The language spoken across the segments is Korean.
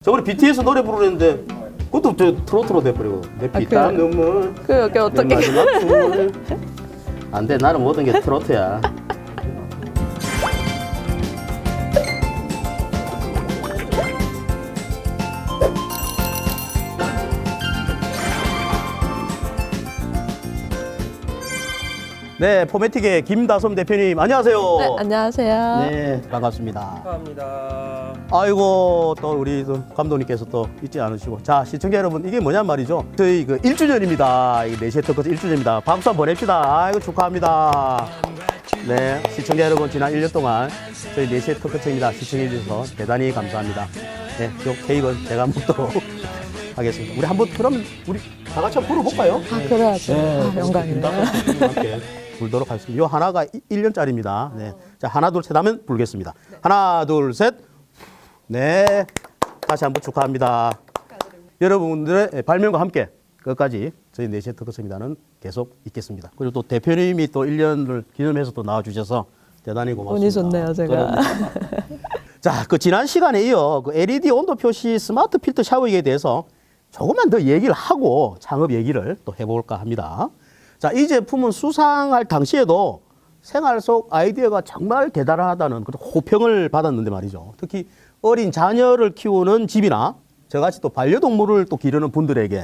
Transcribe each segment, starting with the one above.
저번에 BTS 노래 부르는데 그것도 저 트로트로 돼버리고 내 피땀 눈물 여기 내 어떻게? 마지막 춤을 안돼 나는 모든 게 트로트야. 네, 포메틱의 김다솜 대표님 안녕하세요. 네, 안녕하세요. 네, 반갑습니다. 감사합니다. 아이고 또 우리 또 감독님께서 또 잊지 않으시고 자 시청자 여러분 이게 뭐냔 말이죠. 저희 그 1주년입니다. 이 4시에 터커즈 1주년입니다. 박수 한번 보냅시다. 아이고 축하합니다. 네 시청자 여러분 지난 1년 동안 저희 4시에 터커즈입니다. 시청해 주셔서 대단히 감사합니다. 네, 요 케이크는 제가 먹도록 하겠습니다. 우리 한번 그러면 우리 다 같이 한번 불어볼까요? 아, 그래야죠. 아, 영광이네요. 함께 불도록 하겠습니다. 요 하나가 1년짜리입니다. 네. 자, 하나, 둘, 셋 하면 불겠습니다. 하나, 둘, 셋. 네. 다시 한번 축하합니다. 여러분들의 발명과 함께 끝까지 저희 4시의 터커스입니다는 계속 있겠습니다. 그리고 또 대표님이 또 1년을 기념해서 또 나와주셔서 대단히 고맙습니다. 운이 좋네요, 제가. 자, 그 지난 시간에 이어 그 LED 온도 표시 스마트 필터 샤워기에 대해서 조금만 더 얘기를 하고 창업 얘기를 또 해볼까 합니다. 자, 이 제품은 수상할 당시에도 생활 속 아이디어가 정말 대단하다는 그런 호평을 받았는데 말이죠. 특히 어린 자녀를 키우는 집이나 저같이 또 반려동물을 또 기르는 분들에게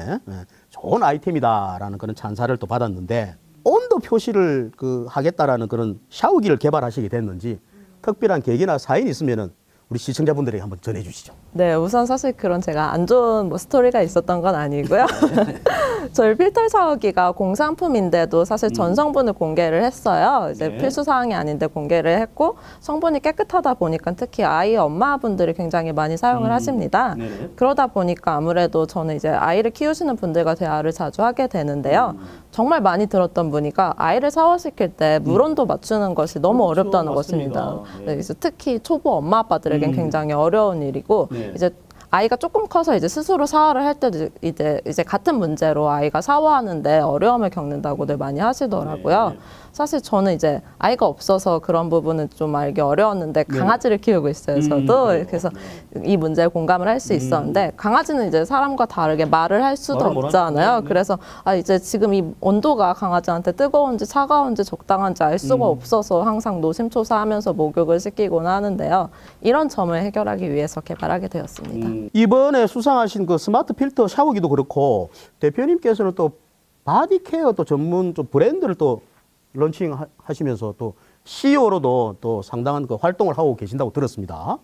좋은 아이템이다라는 그런 찬사를 또 받았는데 온도 표시를 하겠다라는 그런 샤워기를 개발하시게 됐는지 특별한 계기나 사연이 있으면은 우리 시청자분들에게 한번 전해주시죠. 네, 우선 사실 그런 제가 안 좋은 뭐 스토리가 있었던 건 아니고요. 저희 필터 샤워기가 공산품인데도 사실 전 성분을 공개를 했어요. 이제 네. 필수 사항이 아닌데 공개를 했고 성분이 깨끗하다 보니까 특히 아이 엄마분들이 굉장히 많이 사용을 하십니다. 네네. 그러다 보니까 아무래도 저는 이제 아이를 키우시는 분들과 대화를 자주 하게 되는데요. 정말 많이 들었던 문의가 아이를 샤워시킬 때 물온도 맞추는 것이 너무 그렇죠. 어렵다는 맞습니다. 것입니다. 네. 네, 그래서 특히 초보 엄마 아빠들에겐 굉장히 어려운 일이고 네. 이제 아이가 조금 커서 이제 스스로 샤워를 할 때도 이제 같은 문제로 아이가 샤워하는데 어려움을 겪는다고들 많이 하시더라고요. 네. 사실 저는 이제 아이가 없어서 그런 부분은 좀 알기 어려웠는데 강아지를 키우고 있어요, 저도. 그래요. 그래서 이 문제에 공감을 할 수 있었는데 강아지는 이제 사람과 다르게 말을 할 수도 말을 못 없잖아요. 하니까. 네. 그래서 이제 지금 이 온도가 강아지한테 뜨거운지 차가운지 적당한지 알 수가 없어서 항상 노심초사하면서 목욕을 시키곤 하는데요. 이런 점을 해결하기 위해서 개발하게 되었습니다. 이번에 수상하신 그 스마트 필터 샤워기도 그렇고 대표님께서는 또 바디케어 또 전문 좀 브랜드를 또 런칭하시면서 또 CEO로도 또 상당한 그 활동을 하고 계신다고 들었습니다.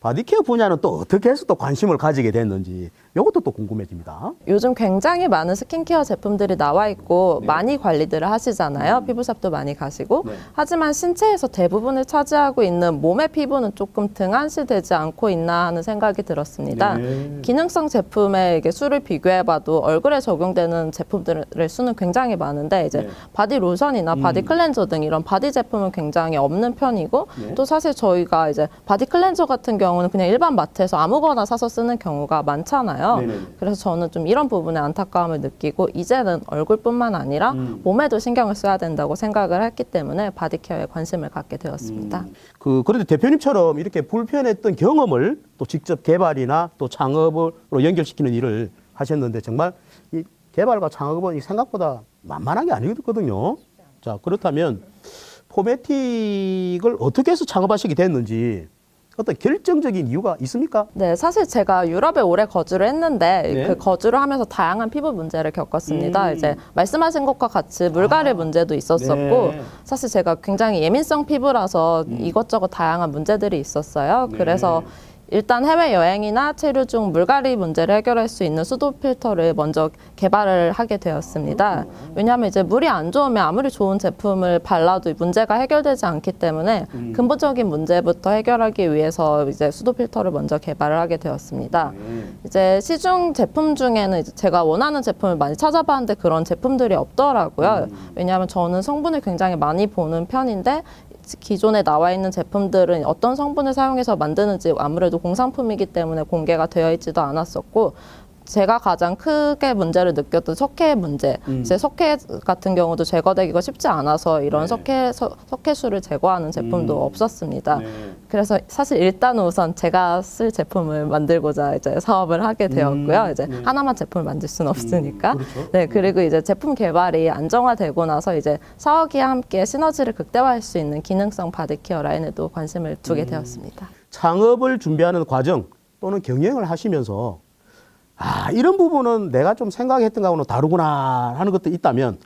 바디케어 분야는 또 어떻게 해서 또 관심을 가지게 됐는지 이것도 또 궁금해집니다. 요즘 굉장히 많은 스킨케어 제품들이 나와 있고 많이 관리들을 하시잖아요. 피부샵도 많이 가시고. 네. 하지만 신체에서 대부분을 차지하고 있는 몸의 피부는 조금 등한시되지 않고 있나 하는 생각이 들었습니다. 네. 기능성 제품의 이게 수를 비교해봐도 얼굴에 적용되는 제품들의 수는 굉장히 많은데 이제 네. 바디 로션이나 바디 클렌저 등 이런 바디 제품은 굉장히 없는 편이고 네. 또 사실 저희가 이제 바디 클렌저 같은 경우는 그냥 일반 마트에서 아무거나 사서 쓰는 경우가 많잖아요. 네네네. 그래서 저는 좀 이런 부분에 안타까움을 느끼고 이제는 얼굴뿐만 아니라 몸에도 신경을 써야 된다고 생각을 했기 때문에 바디케어에 관심을 갖게 되었습니다. 그런데 대표님처럼 이렇게 불편했던 경험을 또 직접 개발이나 또 창업으로 연결시키는 일을 하셨는데 정말 이 개발과 창업은 이 생각보다 만만한 게 아니거든요. 자, 그렇다면 포메틱을 어떻게 해서 창업하시게 됐는지 어떤 결정적인 이유가 있습니까? 네, 사실 제가 유럽에 오래 거주를 했는데 네. 그 거주를 하면서 다양한 피부 문제를 겪었습니다. 이제 말씀하신 것과 같이 물갈이 문제도 있었었고 네. 사실 제가 굉장히 예민성 피부라서 이것저것 다양한 문제들이 있었어요. 네. 그래서 일단 해외여행이나 체류 중 물갈이 문제를 해결할 수 있는 수도 필터를 먼저 개발을 하게 되었습니다. 왜냐하면 이제 물이 안 좋으면 아무리 좋은 제품을 발라도 문제가 해결되지 않기 때문에 근본적인 문제부터 해결하기 위해서 이제 수도 필터를 먼저 개발을 하게 되었습니다. 이제 시중 제품 중에는 이제 제가 원하는 제품을 많이 찾아봤는데 그런 제품들이 없더라고요. 왜냐하면 저는 성분을 굉장히 많이 보는 편인데 기존에 나와 있는 제품들은 어떤 성분을 사용해서 만드는지 아무래도 공산품이기 때문에 공개가 되어 있지도 않았었고 제가 가장 크게 문제를 느꼈던 석회 문제. 이제 석회 같은 경우도 제거되기가 쉽지 않아서 이런 석회수를 제거하는 제품도 없었습니다. 그래서 사실 일단 우선 제가 쓸 제품을 만들고자 이제 사업을 하게 되었고요. 이제 하나만 제품을 만들 수는 없으니까. 그렇죠. 네, 그리고 이제 제품 개발이 안정화되고 나서 이제 사업이와 함께 시너지를 극대화할 수 있는 기능성 바디케어 라인에도 관심을 두게 되었습니다. 창업을 준비하는 과정 또는 경영을 하시면서 이런 부분은 내가 좀 생각했던 거하고는 다르구나 하는 것도 있다면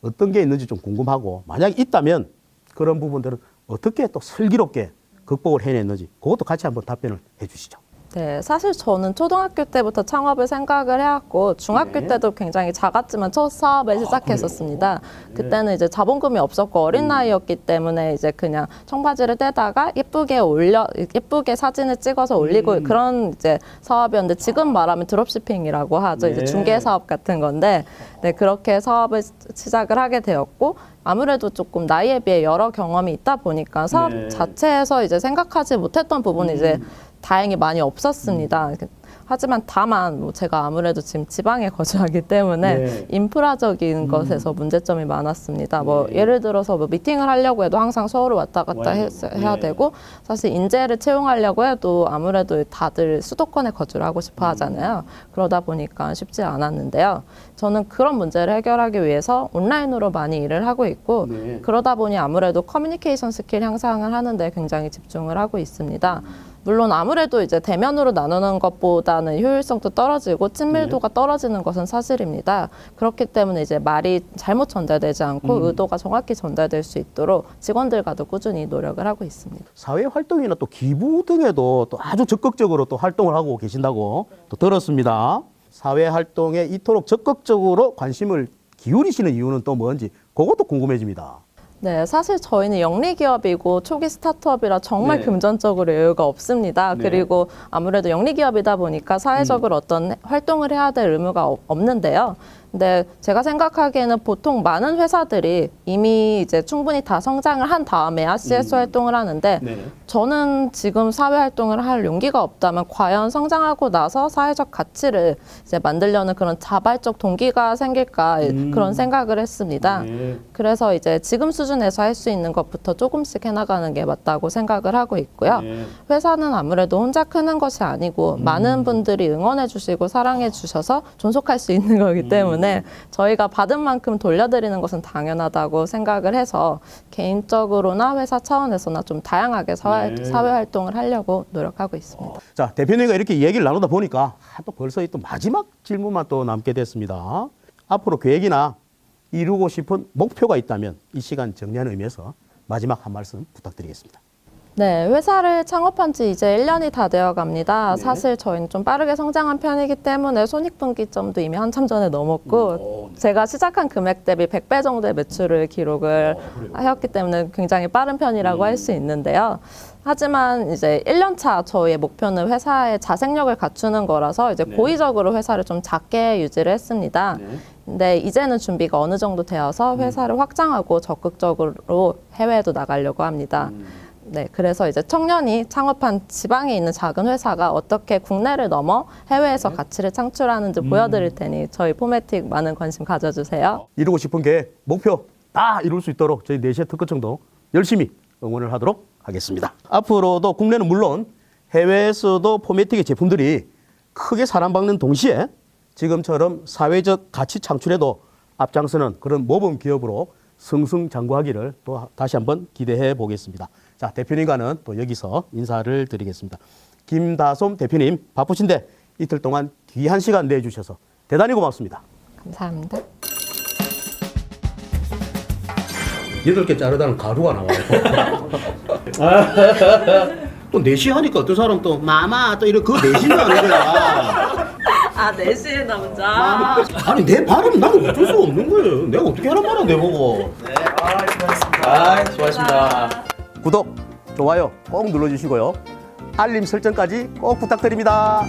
어떤 게 있는지 좀 궁금하고, 만약 있다면 그런 부분들은 어떻게 또 슬기롭게 극복을 해냈는지 그것도 같이 한번 답변을 해 주시죠. 네, 사실 저는 초등학교 때부터 창업을 생각을 해왔고 중학교 때도 굉장히 작았지만 첫 사업을 시작했었습니다. 그때는 이제 자본금이 없었고 어린 나이였기 때문에 이제 그냥 청바지를 떼다가 예쁘게 사진을 찍어서 올리고 그런 이제 사업이었는데, 지금 말하면 드롭시핑이라고 하죠. 이제 중개 사업 같은 건데, 네, 그렇게 사업을 시작을 하게 되었고, 아무래도 조금 나이에 비해 여러 경험이 있다 보니까 사업 자체에서 이제 생각하지 못했던 부분이 이제 다행히 많이 없었습니다. 하지만 다만 뭐 제가 아무래도 지금 지방에 거주하기 때문에 인프라적인 것에서 문제점이 많았습니다. 뭐 예를 들어서 뭐 미팅을 하려고 해도 항상 서울을 왔다 갔다 해야 되고, 사실 인재를 채용하려고 해도 아무래도 다들 수도권에 거주를 하고 싶어 하잖아요. 그러다 보니까 쉽지 않았는데요. 저는 그런 문제를 해결하기 위해서 온라인으로 많이 일을 하고 있고, 그러다 보니 아무래도 커뮤니케이션 스킬 향상을 하는데 굉장히 집중을 하고 있습니다. 물론 아무래도 이제 대면으로 나누는 것보다는 효율성도 떨어지고 친밀도가 떨어지는 것은 사실입니다. 그렇기 때문에 이제 말이 잘못 전달되지 않고 의도가 정확히 전달될 수 있도록 직원들과도 꾸준히 노력을 하고 있습니다. 사회 활동이나 또 기부 등에도 또 아주 적극적으로 또 활동을 하고 계신다고 또 들었습니다. 사회 활동에 이토록 적극적으로 관심을 기울이시는 이유는 또 뭔지 그것도 궁금해집니다. 네, 사실 저희는 영리기업이고 초기 스타트업이라 정말 금전적으로 여유가 없습니다. 그리고 아무래도 영리기업이다 보니까 사회적으로 어떤 활동을 해야 될 의무가 없는데요. 근데 제가 생각하기에는 보통 많은 회사들이 이미 이제 충분히 다 성장을 한 다음에야 CS 활동을 하는데, 저는 지금 사회 활동을 할 용기가 없다면 과연 성장하고 나서 사회적 가치를 이제 만들려는 그런 자발적 동기가 생길까, 그런 생각을 했습니다. 그래서 이제 지금 수준에서 할 수 있는 것부터 조금씩 해나가는 게 맞다고 생각을 하고 있고요. 회사는 아무래도 혼자 크는 것이 아니고 많은 분들이 응원해 주시고 사랑해 주셔서 존속할 수 있는 거기 때문에 저희가 받은 만큼 돌려드리는 것은 당연하다고 생각을 해서 개인적으로나 회사 차원에서나 좀 다양하게 사회 활동을 하려고 노력하고 있습니다. 자, 대표님과 이렇게 얘기를 나누다 보니까 또 벌써 또 마지막 질문만 또 남게 됐습니다. 앞으로 계획이나 이루고 싶은 목표가 있다면 이 시간 정리하는 의미에서 마지막 한 말씀 부탁드리겠습니다. 네, 회사를 창업한 지 이제 1년이 다 되어 갑니다. 사실 저희는 좀 빠르게 성장한 편이기 때문에 손익분기점도 이미 한참 전에 넘었고, 제가 시작한 금액 대비 100배 정도의 매출을 기록을 하였기 때문에 굉장히 빠른 편이라고 할 수 있는데요. 하지만 이제 1년 차 저희의 목표는 회사의 자생력을 갖추는 거라서 이제 고의적으로 회사를 좀 작게 유지를 했습니다. 근데 이제는 준비가 어느 정도 되어서 회사를 확장하고 적극적으로 해외에도 나가려고 합니다. 네, 그래서 이제 청년이 창업한 지방에 있는 작은 회사가 어떻게 국내를 넘어 해외에서 가치를 창출하는지 보여드릴 테니 저희 포매틱 많은 관심 가져주세요. 이루고 싶은 계획, 목표 다 이룰 수 있도록 저희 4시의 특허청도 열심히 응원을 하도록 하겠습니다. 앞으로도 국내는 물론 해외에서도 포매틱의 제품들이 크게 사랑받는 동시에 지금처럼 사회적 가치 창출에도 앞장서는 그런 모범 기업으로 승승장구하기를 또 다시 한번 기대해 보겠습니다. 자, 대표님과는 또 여기서 인사를 드리겠습니다. 김다솜 대표님, 바쁘신데 이틀 동안 귀한 시간 내주셔서 대단히 고맙습니다. 감사합니다. 8개 자르다는 가루가 나와요. 또 4시 하니까 어떤 사람 또 마마 또 이런 그 4시는 하는 거야. 아, 4시에 남자. 아니 내 발음 나는 어쩔 수가 없는 거예요. 내가 어떻게 하란 말이야 내보고. 네, 수고하셨습니다. 수고하셨습니다. 구독, 좋아요 꼭 눌러주시고요. 알림 설정까지 꼭 부탁드립니다.